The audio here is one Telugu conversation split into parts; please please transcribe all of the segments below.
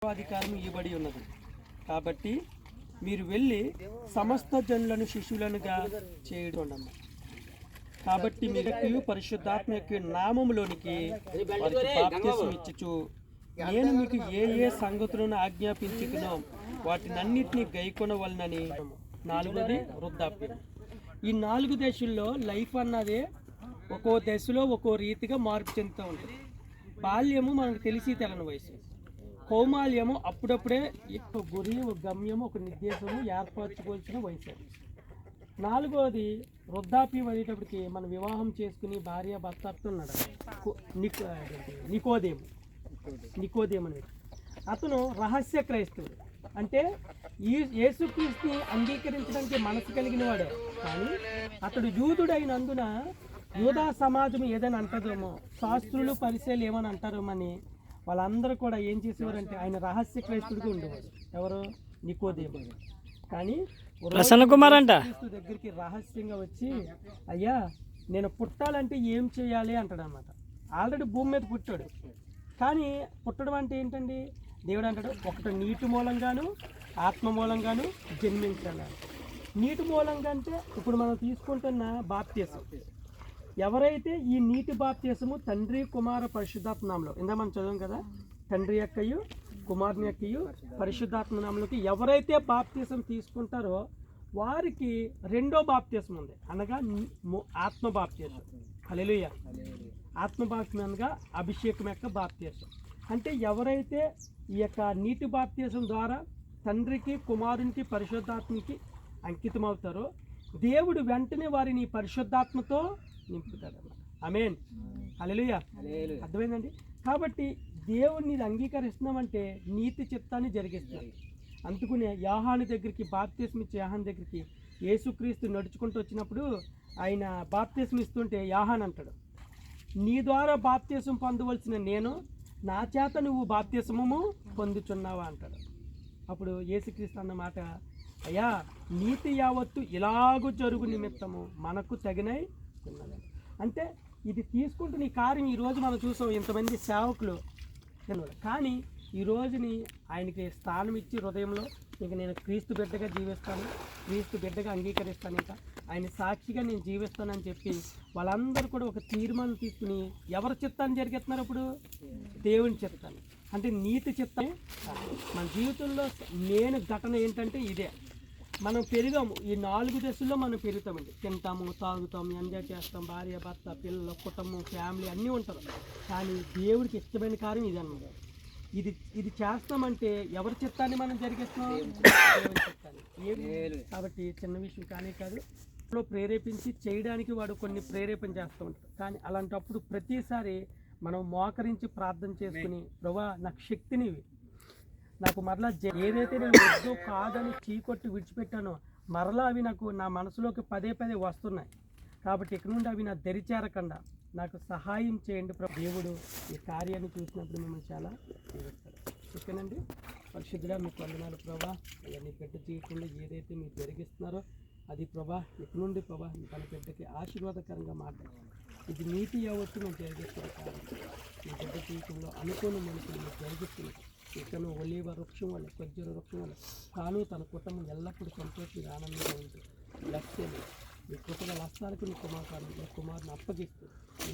సర్వాధికారం ఇవ్వబడి ఉన్నది. కాబట్టి మీరు వెళ్ళి సమస్త జనులను శిష్యులనుగా చేయడం. కాబట్టి మీరు పరిశుద్ధాత్మ యొక్క నామములోనికి వారికి బాప్తిసం ఇచ్చుచు నేను మీకు ఏ ఏ సంగతులను ఆజ్ఞాపించుకునో వాటినన్నిటినీ గైకొనవలనని. 4వది వృద్ధాప్యం. ఈ 4 దశల్లో లైఫ్ అన్నదే ఒక్కో దశలో ఒక్కో రీతిగా మార్పు చెందుతూ ఉంటుంది. బాల్యము మనకు తెలిసి తెలని వయసు, కౌమాల్యము అప్పుడప్పుడే ఒక గురి, ఒక గమ్యము, ఒక నిర్దేశము ఏర్పరచుకోవాల్సిన వయసు. 4వది వృద్ధాప్యం అనేటప్పటికి మనం వివాహం చేసుకుని భార్య భర్తతో ఉన్నాడు నికోదేము అనేది. అతను రహస్య క్రైస్తవుడు, అంటే ఈ యేసుక్రీస్తుని అంగీకరించడానికి మనసు కలిగిన వాడే. కానీ అతడు యూదుడైనందున యూదా సమాజం ఏదైనా అంటారేమో, శాస్త్రులు పరిచయాలు ఏమని అంటారేమని వాళ్ళందరూ కూడా ఏం చేసేవారంటే ఆయన రహస్య క్రైస్తుడిగా ఉండేవారు. ఎవరు? నికోదేము. కానీ ప్రసన్న కుమార్ అంట దగ్గరికి రహస్యంగా వచ్చి, అయ్యా నేను పుట్టాలంటే ఏం చేయాలి అంటాడు అన్నమాట. ఆల్రెడీ భూమి మీద పుట్టాడు, కానీ పుట్టడం అంటే ఏంటండి? దేవుడు అంటాడు, ఒకటి నీటి మూలంగాను ఆత్మ మూలంగాను జన్మించాలి. నీటి మూలంగా అంటే ఇప్పుడు మనం తీసుకుంటున్న బాప్తీసం. ఎవరైతే ఈ నీటి బాప్తీసము తండ్రి కుమార పరిశుద్ధాత్మ నామములో, ఇందా మనం చదవం కదా, తండ్రి యొక్కయు కుమారుని యొక్కయు పరిశుద్ధాత్మ నామములోకి ఎవరైతే బాప్తీసం తీసుకుంటారో వారికి రెండో బాప్తీసం ఉంది, అనగా ఆత్మ బాప్తీసం. హల్లెలూయా. ఆత్మ బాప్తీసం అనగా అభిషేకం యొక్క బాప్తీసం. అంటే ఎవరైతే ఈ యొక్క నీటి బాప్తీసం ద్వారా తండ్రికి కుమారునికి పరిశుద్ధాత్మకి అంకితం అవుతారో దేవుడు వెంటనే వారిని పరిశుద్ధాత్మతో నింపుతాడన్నమాట. ఆమేన్. హల్లెలూయా. అర్థమైందండి? కాబట్టి దేవుడిని అంగీకరిస్తున్నామంటే నీతి చిత్తాన్ని జరిగిస్తున్నాడు. అందుకునే యోహాను దగ్గరికి, బాప్తిస్మ ఇచ్చే యోహాను దగ్గరికి యేసుక్రీస్తు నడుచుకుంటూ వచ్చినప్పుడు ఆయన బాప్తిస్మ ఇస్తుంటే యోహాను అంటాడు, నీ ద్వారా బాప్తిసం పొందవలసిన నేను, నా చేత నువ్వు బాప్తిసమము పొందుచున్నావా అంటాడు. అప్పుడు యేసుక్రీస్తు అన్న మాట, అయ్యా నీతి యావత్తు ఇలాగూ జరుగు నిమిత్తము మనకు తగినై ఉన్నదని. అంటే ఇది తీసుకుంటున్న ఈ కార్యం ఈరోజు మనం చూసాం, ఇంతమంది సేవకులు. కానీ ఈ రోజుని ఆయనకి స్థానం ఇచ్చి హృదయంలో ఇక నేను క్రీస్తు బిడ్డగా జీవిస్తాను, క్రీస్తు బిడ్డగా అంగీకరిస్తాను, ఇంకా ఆయన సాక్షిగా నేను జీవిస్తానని చెప్పి వాళ్ళందరూ కూడా ఒక తీర్మానం తీసుకుని ఎవరి చిత్తాన్ని జరిగిస్తున్నారు? ఇప్పుడు దేవుని చిత్తాన్ని. అంటే నీతి చిత్తాన్ని మన జీవితంలో నేను ఘటన ఏంటంటే ఇదే. మనం పెరిగాము, ఈ 4 దశల్లో మనం పెరుగుతామండి. తింటాము, తాగుతాము, ఎంజాయ్ చేస్తాం, భార్య భర్త పిల్లలు కుటుంబం ఫ్యామిలీ అన్నీ ఉంటారు. కానీ దేవుడికి ఇష్టమైన కార్యం ఇది అన్నమాట. ఇది చేస్తామంటే ఎవరి చిత్తాన్ని మనం జరిగిస్తున్నాం? దేవుని చిత్తాన్ని. కాబట్టి చిన్న విషయం కానీ కాదు, ప్రేరేపించి చేయడానికి వాడు కొన్ని ప్రేరేపణ చేస్తూ ఉంటాడు. కానీ అలాంటప్పుడు ప్రతిసారి మనం మోకరించి ప్రార్థన చేసుకుని, ప్రభువా నాకు శక్తిని, నాకు మరలా ఏదైతే నేను వద్దు కాదని చీకొట్టి విడిచిపెట్టానో మరలా అవి నాకు నా మనసులోకి పదే వస్తున్నాయి. కాబట్టి ఇక్కడ నుండి అవి నా దరిచేరకుండా నాకు సహాయం చేయండి ప్రభు. దేవుడు ఈ కార్యాన్ని చూసినప్పుడు మిమ్మల్ని చాలా దీవిస్తాడు. ఓకేనండి. పరిశుద్ధుడా మీకు వందనాలు ప్రభా. అయ్యా నీ బిడ్డ జీవితంలో ఏదైతే మీరు జరిగిస్తున్నారో అది ప్రభా ఇక నుండి ప్రభా తన బిడ్డకి ఆశీర్వాదకరంగా మాట్లాడాలి. ఇది నీతి యావత్తు మేము జరిగిస్తున్న కారణం మీ బిడ్డ జీవితంలో అనుకోని మనుషులు మీరు జరిగిస్తున్నారు. ఇతను ఒలీవ వృక్షం వల్ల, ఖర్జూర వృక్షం వల్ల తాను తన కుటుంబం ఎల్లప్పుడూ సంతోషంగా ఆనందంగా ఉంటుంది. లక్ష్యం మీ కుటుంబ లక్ష్యాలకు నీ కుమారుని అప్పగిస్తూ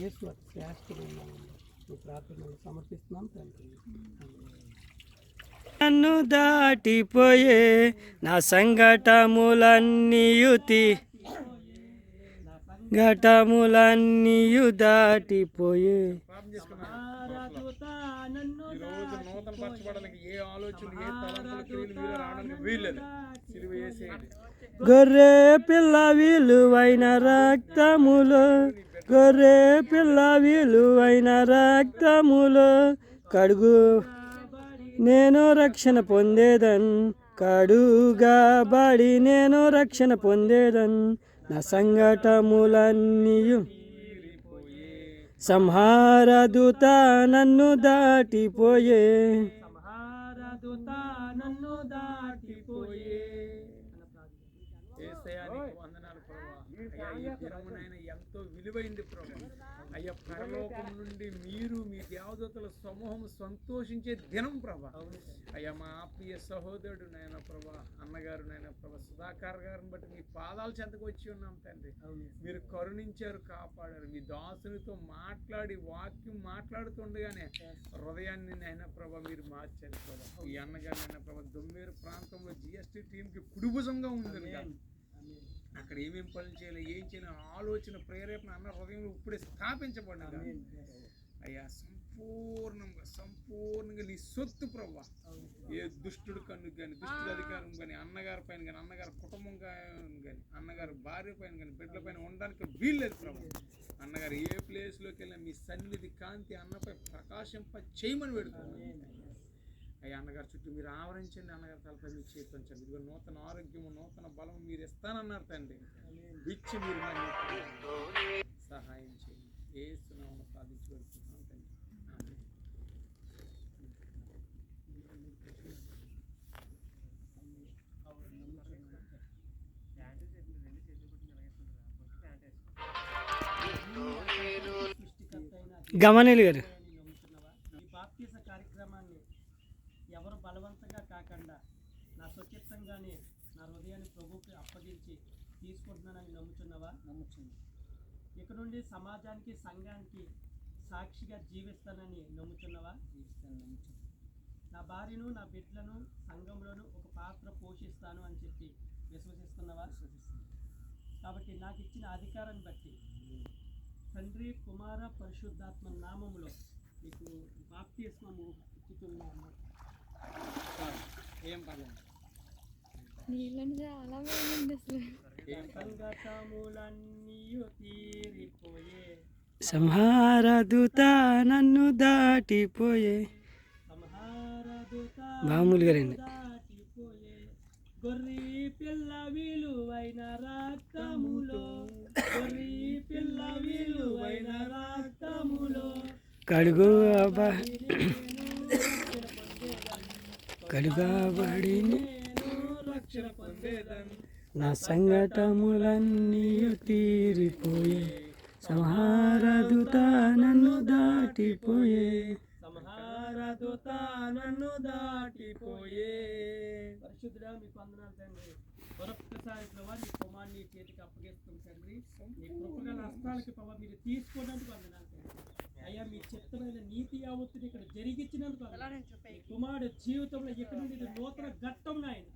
యేసు అతి శ్రేష్టమైన మీ ప్రార్థనలు సమర్పిస్తున్నాం తండ్రి. నన్ను దాటిపోయే నా ఘటములన్నీయు దాటిపోయే గొర్రె పిల్ల విలువైన రక్తములో కడుగు నేను రక్షణ పొందేదన్, కడుగబడి నేను రక్షణ పొందేదన్. నా సంఘటములన్నీయు సంహారదూత నన్ను దాటిపోయే. అయ్యా ఈ దినమునైనా ఎంతో విలువైంది ప్రభు. అయ్యా పరలోకం నుండి మీరు మీ దేవదూతల సమూహం సంతోషించే దినం ప్రభా. అయ్యా మా ఆత్మీయ సహోదరుడు నాయన ప్రభా, అన్నగారు నాయన ప్రభా, సుధాకర్ గారిని బట్టి మీ పాదాల చెంతకు వచ్చి ఉన్నాం తండ్రి. మీరు కరుణించారు, కాపాడారు. మీ దాసునితో మాట్లాడి వాక్యం మాట్లాడుతుండగానే హృదయాన్ని నాయన ప్రభా మీరు మార్చారు ప్రభా. ఈ అన్నగారు నాయన ప్రభా దొమ్మేరు ప్రాంతంలో GST టీంకి కుడిభుజంగా ఉంది. అక్కడ ఏమేమి పనులు చేయాలి, ఏం చేయాలి ఆలోచన ప్రేరేపణ అన్న హృదయంలో ఇప్పుడే స్థాపించబడిన అయ్యా సంపూర్ణంగా నీ సొత్తు ప్రభా. ఏ దుష్టుడు కన్నుకు కానీ, దుష్టుడు అధికారం కానీ, అన్నగారి పైన కానీ, అన్నగారి కుటుంబం కానీ, అన్నగారి భార్య పైన కానీ, బిడ్డల పైన ఉండడానికి వీల్లేదు ప్రభు. అన్నగారు ఏ ప్లేస్లోకి వెళ్ళినా మీ సన్నిధి కాంతి అన్నపై ప్రకాశింప చేయమని పెడుతున్నాను. అయ్యా అన్నగారు చుట్టూ మీరు ఆవరించండి, అన్నగారి తలపై మీరు చేపించండి. ఇదిగో నూతన ఆరోగ్యము, నూతన బలం మీరు ఇస్తానన్నారు తండ్రి. ఇచ్చి మీరు సహాయం చేయండి. ఏసునామమున ప్రార్థించి పెడుతున్నాం తండ్రి. గమనేలు గారు ఈ బాప్తీస కార్యక్రమాన్ని ఎవరు బలవంతంగా కాకుండా నా స్వచ్ఛందంగానే నా హృదయాన్ని ప్రభువుకి అప్పగించి తీసుకుంటున్నానని నమ్ముచున్నావా? ఇక నుండి సమాజానికి, సంఘానికి సాక్షిగా జీవిస్తానని నమ్ముచున్నావా? నా భార్యను, నా బిడ్డలను సంఘంలోనూ ఒక పాత్ర పోషిస్తాను అని చెప్పి విశ్వసిస్తున్నావా? కాబట్టి నాకు ఇచ్చిన అధికారాన్ని బట్టి తండ్రి, కుమార, పరిశుద్ధాత్మ నామములో మీకు బాప్తిస్మము ఇచ్చుతున్నాను. ఏం పర్లేదు. సంగతములన్నీయు తీరిపోయే, సంహార దూత నన్ను దాటిపోయే. మామూలుగా రండి. దాటిపోయే గొర్రె పిల్ల విలువైన రక్తములో, గొర్రె పిల్ల విలువైన రక్తములో కడుగబడి రక్షణ పొందేదను. నా సంఘటములన్నీ తీరిపోయే, సంహార దూత నన్ను దాటిపోయే. సంహార దూత నన్ను దాటిపోయే. పరిశుద్ధుడా మీకు వందనాలు తండ్రి. మరొక్కసారి ప్రభావ నీ కుమారుని చేతికి అప్పగిస్తాం తండ్రి. నీ కృపగల హస్తాలకి ప్రభావ మీరు తీసుకోవడానికి వందనాలు తండ్రి. అయ్యా మీ చిత్తమైన నీతి యావత్తుని ఇక్కడ జరిగించినందుకు ఈ కుమారుడు జీవితంలో ఇక్కడ నుండి ఇది నూతన ఘట్టం నాయన,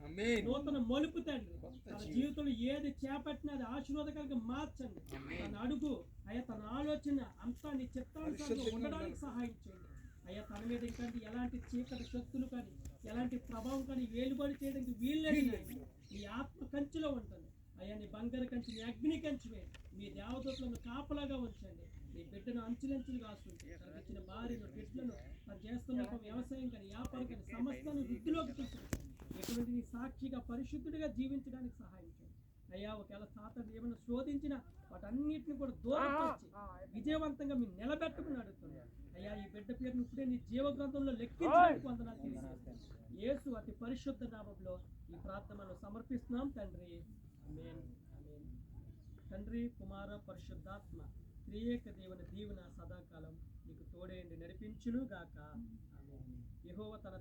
నూతన మలుపు తండ్రి. తన జీవితంలో ఏది చేపట్టినా అది ఆశీర్వాదకరంగా మార్చండి. తన అడుగు అయ్యా, తన ఆలోచన అంతా నీ చిత్తానుసారంగా ఉండడానికి సహాయం చేయండి. అయ్యా తన మీద ఇంకంటే ఎలాంటి చీకటి శక్తులు కానీ, ఎలాంటి ప్రభావం కానీ వేలుబడి చేయడానికి వీల్లేదు. నీ ఆత్మ కంచిలో ఉంటుంది అయ్యా. నీ బంగారు కంచి, నీ అగ్ని కంచివే. మీ దేవదూతలను కాపలాగా ఉంచండి. నీ బిడ్డను అంచులంచులు కాస్తుంటే తనకు ఇచ్చిన భార్యను, బిడ్డలను, తను చేస్తున్న ఒక వ్యవసాయం కానీ, వ్యాపారం కానీ సమస్తాన్ని వృద్ధిలోకి తీసుకుంటాను. ఎటువంటి నీ సాక్షిగా పరిశుద్ధుడిగా జీవించడానికి సహాయం చేయండి అయ్యా. ఒకవేళ సాతాను ఏమైనా శోధించినా వాటన్నిటిని కూడా దూరం చేసి విజయవంతంగా మీరు నిలబెట్టుకుని అడుగుతున్నారు అయ్యా. ఈ బిడ్డ పేరును ఇప్పుడే నీ జీవ గ్రంథంలో లెక్కించడానికి వందనాలు తెలియజేస్తాను. యేసు అతి పరిశుద్ధ నామములో ఈ ప్రార్థనలు సమర్పిస్తున్నాం తండ్రి. ఆమేన్. ఆమేన్. తండ్రి, కుమార, పరిశుద్ధాత్మ త్రియేక దేవుని దీవెన సదాకాలం నీకు తోడేయండి, నడిపించును గాక. యెహోవా తన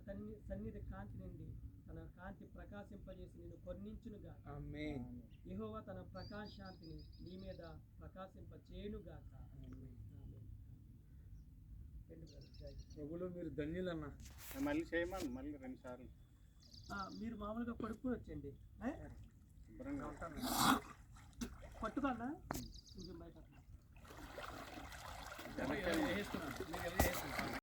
సన్నిధి కాంతి నుండి తన కాంతి ప్రకాశింపజేసి నిన్ను కరుణించును గాక. యెహోవా తన ప్రకాశాంతిని నీ మీద ప్రకాశింప చేయును గాక. ప్రభులో మీరు ధన్యులన్నా. మళ్ళీ చేయమని మళ్ళీ 2 సార్లు మీరు మామూలుగా పడుకుని వచ్చండి. పట్టుకోన్నా కొంచెం బయట